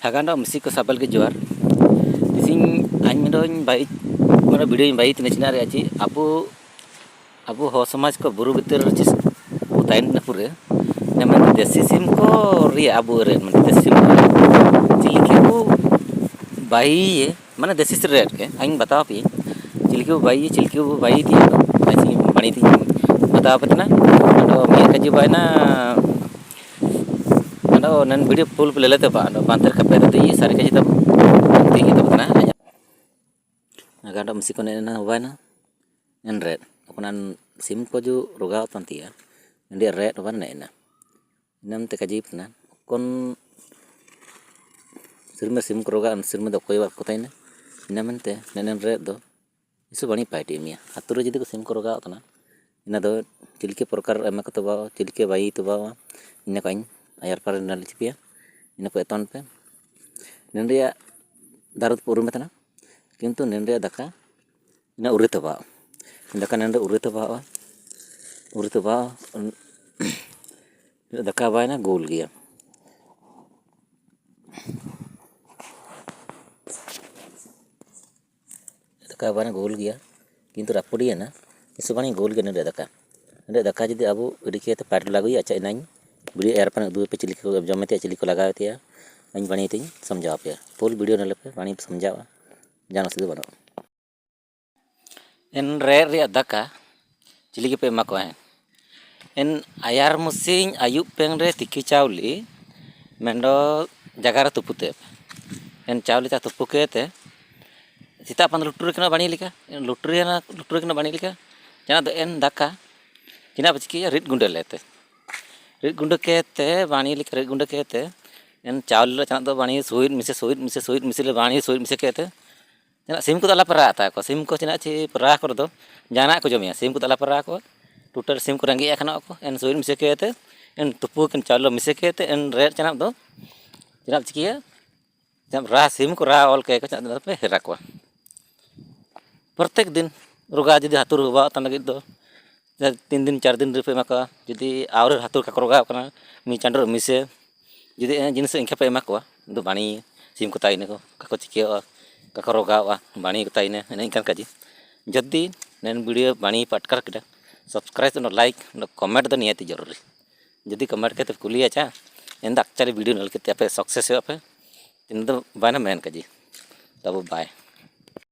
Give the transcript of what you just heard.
Haganda musik sabal ke juar. Sing aing mendoin baik mana video yang baik tina cina aci abu abu ho samaj ko buru bitir cis utain na pure. Naman desi sim ko ri abu re man desi sim ciliki bu bayi ye mana desi red ke aing bata pi ciliki bu bayi ti aci bani ti bata patna ado mir kaji baina ado nan video full lelete ba ado banter kape ti sari kaji tab ti gitu patna aganda musik ko na baina en red akunan sim ko ju roga tantia ndi red ban na nam te kaji patna kon sirma sim ko roga an sirma do koy ba ko taina inamente nenen red do isu bani paiti mia atur jidi ko sim ko roga tana ina do cilike प्रकार एमा को ba cilike bayi to ba ina kain ayar par na licipia ina ko eton pe nendia darut purum tana kintu nendia daka ina urita ba daka nenda urita ba daka ba na गोल गया daka ba na गोल गया किंतु रापुड़ी है ना इस बानी गोल के नंदे दका जदि अब इडिके तो पाट लागू अच्छा इनाई वीडियो एयर पर दू पे चिली को जमते चिली को लगा ते अñ बनी तीन समझाओ पे फुल वीडियो न लेपे बनी समझावा जानो से बनो इन रे दका चिली के पे मको है इन आयार मुसिंग आयुब पेंग रे तिकी चावली मेंडो जगार तुपुते इन चावली ता तुपुके ते सीता अपन लुटुर के बनी लिका लुटुर के बनी लिका जना दो एन दका जना बचकी रिट गुंडे लेते रिट गुंडे केते बाणी लिक रिट गुंडे केते एन चावल जना दो बाणी सुइट मिसे ले बाणी सुइट मिसे केते जना सिम को तला परा आता को सिम को जना छि परा कर दो जाना को जमिया सिम को तला परा को टोटल सिम को रंगी एखना को एन सुइट मिसे केते एन तुपु के चावल मिसे केते एन रेट जना दो जना बचकी जब रा सिम को रा ऑल के जना पे हेरा को प्रत्येक दिन रोगा जदि हाथुर हुआ तन लगे दो 3 दिन 4 दिन रुपए मका जदि आवर हाथुर का रोगा कना मी चांडर मिसे जदि जिनस इनका पे मका दो बाणी सिम को ताइने को काको चिकिया काको रोगा बाणी को ताइने ने इनका काजी जदि नेन वीडियो बाणी पटकर केटा सब्सक्राइब नो लाइक नो कमेंट दो नियति जरूरी जदि कमेंट के तो कुलिया चा एंड एक्चुअली वीडियो नल के पे सक्सेस पे तीन दो बायना मेन काजी तब बाय